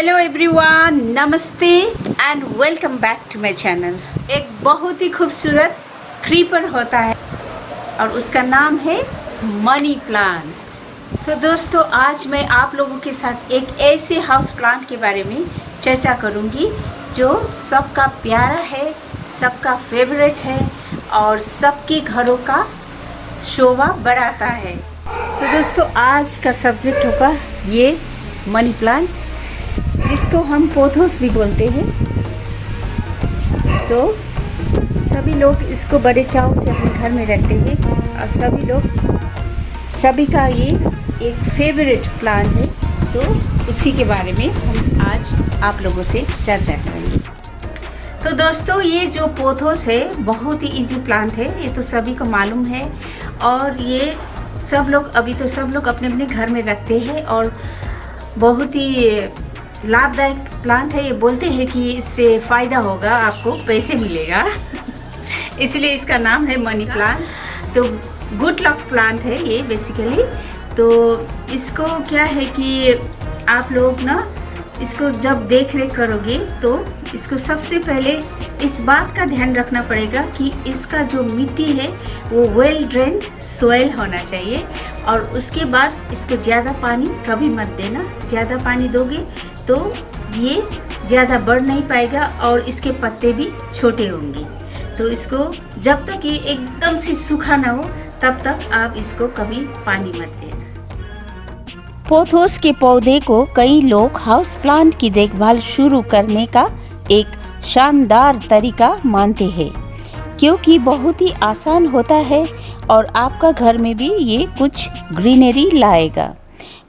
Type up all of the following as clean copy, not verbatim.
Hello everyone, नमस्ते and welcome back to my channel. एक बहुत ही खूबसूरत क्रीपर होता है और उसका नाम है मनी प्लांट। तो दोस्तों, आज मैं आप लोगों के साथ एक ऐसे हाउस प्लांट के बारे में चर्चा करूंगी जो सबका प्यारा है, सबका फेवरेट है और सबके घरों का शोभा बढ़ाता है। तो दोस्तों, आज का सब्जेक्ट होगा ये मनी प्लांट, जिसको हम पोथोस भी बोलते हैं। तो सभी लोग इसको बड़े चाव से अपने घर में रखते हैं और सभी का ये एक फेवरेट प्लांट है। तो उसी के बारे में हम आज आप लोगों से चर्चा करेंगे। तो दोस्तों, ये जो पोथोस है बहुत ही इजी प्लांट है, ये तो सभी को मालूम है। और ये सब लोग अपने अपने घर में रखते हैं और बहुत ही लाभदायक प्लांट है। ये बोलते हैं कि इससे फ़ायदा होगा, आपको पैसे मिलेगा इसलिए इसका नाम है मनी प्लांट। तो गुड लक प्लांट है ये बेसिकली। तो इसको क्या है कि आप लोग ना इसको जब देख रेख करोगे तो इसको सबसे पहले इस बात का ध्यान रखना पड़ेगा कि इसका जो मिट्टी है वो वेल ड्रेन्ड सोइल होना चाहिए। और उसके बाद इसको ज़्यादा पानी कभी मत देना। ज़्यादा पानी दोगे तो ये ज़्यादा बढ़ नहीं पाएगा और इसके पत्ते भी छोटे होंगे। तो इसको जब तक ये एकदम से सूखा ना हो तब तक आप इसको कभी पानी मत देना। पोथोस के पौधे को कई लोग हाउस प्लांट की देखभाल शुरू करने का एक शानदार तरीका मानते हैं, क्योंकि बहुत ही आसान होता है और आपका घर में भी ये कुछ ग्रीनरी लाएगा।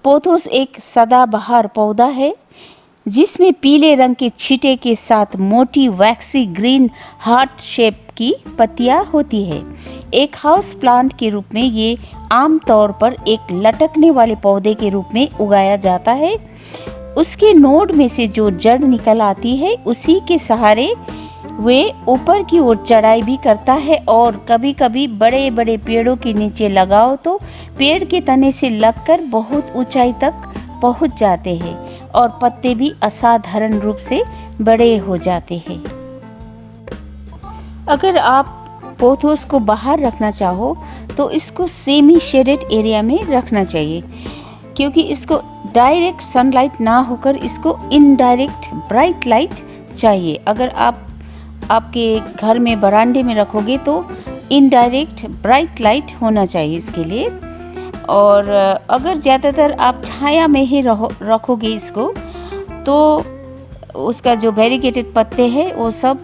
पोथोस एक सदाबहार पौधा है जिसमें पीले रंग के छींटे के साथ मोटी वैक्सी ग्रीन हार्ट शेप की पत्तियां होती है। एक हाउस प्लांट के रूप में ये आमतौर पर एक लटकने वाले पौधे के रूप में उगाया जाता है। उसके नोड में से जो जड़ निकल आती है उसी के सहारे वे ऊपर की ओर चढ़ाई भी करता है और कभी कभी बड़े बड़े पेड़ों के नीचे लगाओ तो पेड़ के तने से लगकर बहुत ऊंचाई तक पहुंच जाते हैं और पत्ते भी असाधारण रूप से बड़े हो जाते हैं। अगर आप पोथोस को बाहर रखना चाहो तो इसको सेमी शेडेड एरिया में रखना चाहिए, क्योंकि इसको डायरेक्ट सनलाइट ना होकर इसको इनडायरेक्ट ब्राइट लाइट चाहिए। अगर आप आपके घर में बरामदे में रखोगे तो इनडायरेक्ट ब्राइट लाइट होना चाहिए इसके लिए। और अगर ज़्यादातर आप छाया में ही रखोगे इसको तो उसका जो वेरीगेटेड पत्ते हैं वो सब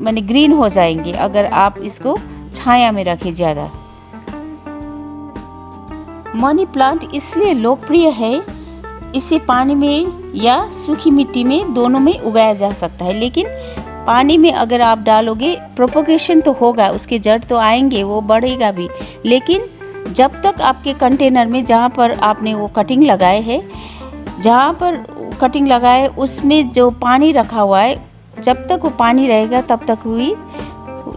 माने ग्रीन हो जाएंगे अगर आप इसको छाया में रखें ज़्यादा। मनी प्लांट इसलिए लोकप्रिय है, इसे पानी में या सूखी मिट्टी में दोनों में उगाया जा सकता है। लेकिन पानी में अगर आप डालोगे प्रोपोगेशन तो होगा, उसके जड़ तो आएंगे, वो बढ़ेगा भी। लेकिन जब तक आपके कंटेनर में जहाँ पर आपने वो कटिंग लगाए है, जहाँ पर कटिंग लगाए उसमें जो पानी रखा हुआ है, जब तक वो पानी रहेगा तब तक वही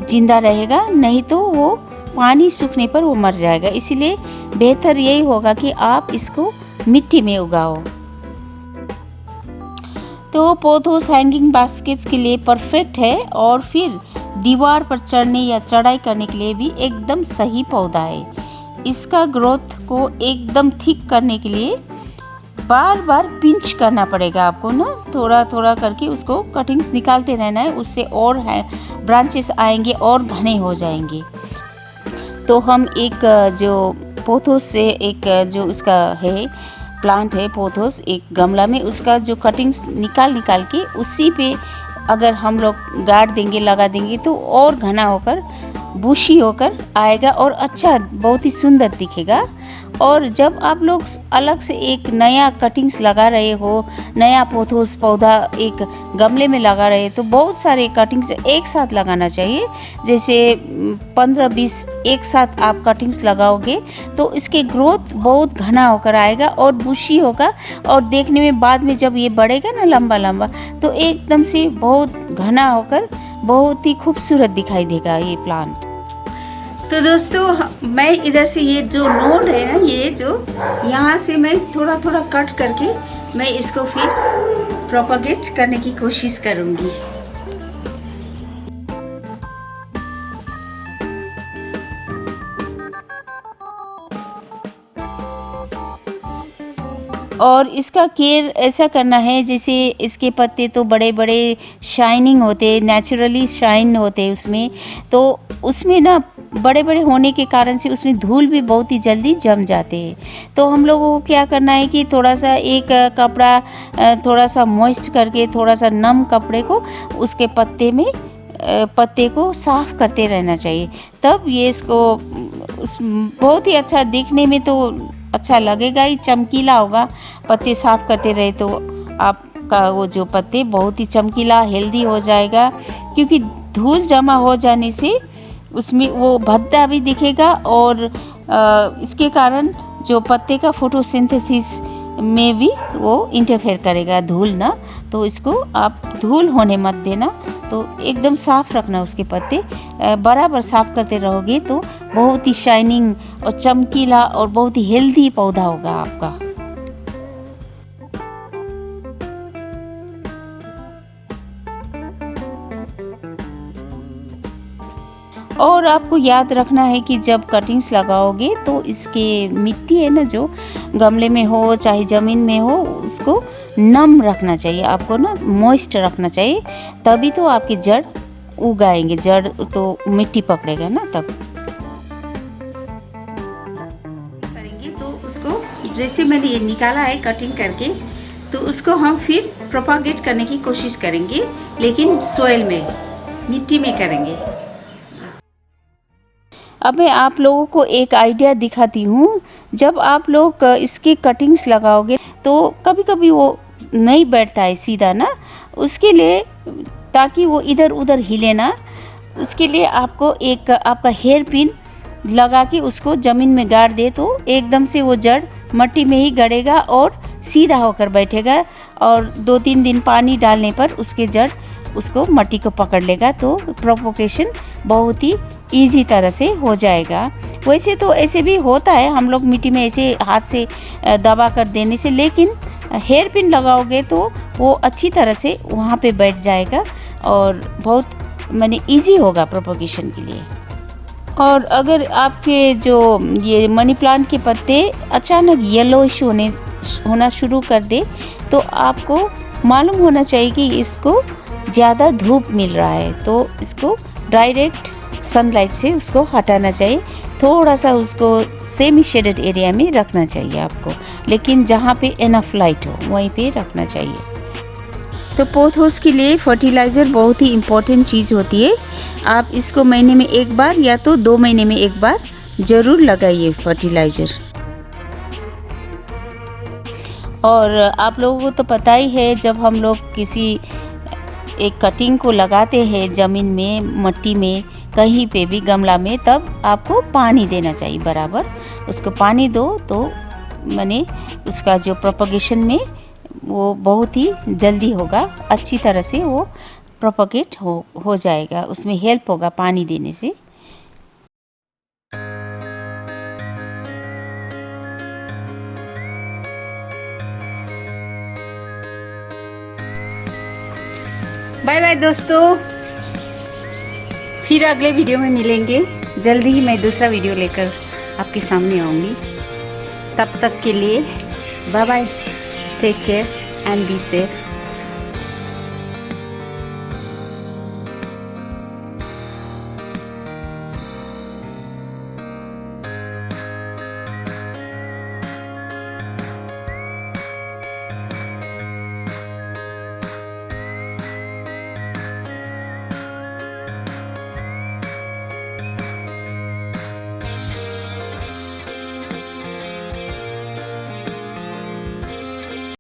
जिंदा रहेगा, नहीं तो वो पानी सूखने पर वो मर जाएगा। इसीलिए बेहतर यही होगा कि आप इसको मिट्टी में उगाओ। तो पोथोस हैंगिंग बास्केट्स के लिए परफेक्ट है और फिर दीवार पर चढ़ने या चढ़ाई करने के लिए भी एकदम सही पौधा है। इसका ग्रोथ को एकदम थिक करने के लिए बार बार पिंच करना पड़ेगा आपको ना, थोड़ा थोड़ा करके उसको कटिंग्स निकालते रहना है, उससे और है ब्रांचेस आएंगे और घने हो जाएंगे। तो हम एक जो पोथोस से एक जो इसका है प्लांट है पोथोस, एक गमला में उसका जो कटिंग्स निकाल के उसी पे अगर हम लोग गाड़ देंगे, लगा देंगे तो और घना होकर बुशी होकर आएगा और अच्छा बहुत ही सुंदर दिखेगा। और जब आप लोग अलग से एक नया कटिंग्स लगा रहे हो, नया पोथोस पौधा एक गमले में लगा रहे तो बहुत सारे कटिंग्स एक साथ लगाना चाहिए। जैसे 15-20 एक साथ आप कटिंग्स लगाओगे तो इसके ग्रोथ बहुत घना होकर आएगा और बुशी होगा और देखने में बाद में जब ये बढ़ेगा ना लंबा लंबा तो एकदम से बहुत घना होकर बहुत ही खूबसूरत दिखाई देगा ये प्लांट। तो दोस्तों, मैं इधर से ये जो नोड है ना, ये जो यहाँ से मैं थोड़ा थोड़ा कट करके मैं इसको फिर प्रोपागेट करने की कोशिश करूँगी। और इसका केयर ऐसा करना है जैसे इसके पत्ते तो बड़े बड़े शाइनिंग होते, नेचुरली शाइन होते उसमें, तो उसमें ना बड़े बड़े होने के कारण से उसमें धूल भी बहुत ही जल्दी जम जाते हैं। तो हम लोगों को क्या करना है कि थोड़ा सा एक कपड़ा थोड़ा सा मॉइस्ट करके, थोड़ा सा नम कपड़े को उसके पत्ते को साफ़ करते रहना चाहिए, तब ये इसको बहुत ही अच्छा दिखने में तो अच्छा लगेगा ही, चमकीला होगा। पत्ते साफ़ करते रहे तो आपका वो जो पत्ते बहुत ही चमकीला हेल्दी हो जाएगा, क्योंकि धूल जमा हो जाने से उसमें वो भद्दा भी दिखेगा और इसके कारण जो पत्ते का फोटोसिंथेसिस में भी वो इंटरफेयर करेगा धूल ना। तो इसको आप धूल होने मत देना, तो एकदम साफ़ रखना उसके पत्ते। बराबर साफ़ करते रहोगे तो बहुत ही शाइनिंग और चमकीला और बहुत ही हेल्दी पौधा होगा आपका। और आपको याद रखना है कि जब कटिंग्स लगाओगे तो इसके मिट्टी है ना, जो गमले में हो चाहे ज़मीन में हो, उसको नम रखना चाहिए आपको ना, मॉइस्ट रखना चाहिए, तभी तो आपकी जड़ उगाएंगे। जड़ तो मिट्टी पकड़ेगा ना तब करेंगे। तो उसको जैसे मैंने ये निकाला है कटिंग करके, तो उसको हम फिर प्रोपागेट करने की कोशिश करेंगे, लेकिन सॉइल में, मिट्टी में करेंगे। अब मैं आप लोगों को एक आइडिया दिखाती हूँ। जब आप लोग इसकी कटिंग्स लगाओगे तो कभी कभी वो नहीं बैठता है सीधा ना, उसके लिए ताकि वो इधर उधर हिले ना, उसके लिए आपको एक आपका हेयर पिन लगा के उसको ज़मीन में गाड़ दे तो एकदम से वो जड़ मट्टी में ही गड़ेगा और सीधा होकर बैठेगा, और 2-3 दिन पानी डालने पर उसके जड़ उसको मट्टी को पकड़ लेगा, तो प्रोपोगेशन बहुत ही इजी तरह से हो जाएगा। वैसे तो ऐसे भी होता है हम लोग मिट्टी में ऐसे हाथ से दबा कर देने से, लेकिन हेयर पिन लगाओगे तो वो अच्छी तरह से वहाँ पे बैठ जाएगा और बहुत माने इजी होगा प्रोपोगेशन के लिए। और अगर आपके जो ये मनी प्लांट के पत्ते अचानक येलोइश होना शुरू कर दे, तो आपको मालूम होना चाहिए कि इसको ज़्यादा धूप मिल रहा है, तो इसको डायरेक्ट सनलाइट से उसको हटाना चाहिए। थोड़ा सा उसको सेमी शेडेड एरिया में रखना चाहिए आपको, लेकिन जहाँ पे इनफ लाइट हो वहीं पे रखना चाहिए। तो पोथोस के लिए फर्टिलाइज़र बहुत ही इम्पोर्टेंट चीज़ होती है। आप इसको महीने में एक बार या तो 2 महीने में एक बार ज़रूर लगाइए फर्टिलाइज़र। और आप लोगों को तो पता ही है, जब हम लोग किसी एक कटिंग को लगाते हैं ज़मीन में, मट्टी में, कहीं पे भी गमला में, तब आपको पानी देना चाहिए बराबर। उसको पानी दो तो माने उसका जो प्रोपगेशन में वो बहुत ही जल्दी होगा, अच्छी तरह से वो प्रोपगेट हो जाएगा, उसमें हेल्प होगा पानी देने से। बाय बाय दोस्तों, फिर अगले वीडियो में मिलेंगे। जल्दी ही मैं दूसरा वीडियो लेकर आपके सामने आऊँगी। तब तक के लिए bye bye, take care and be safe.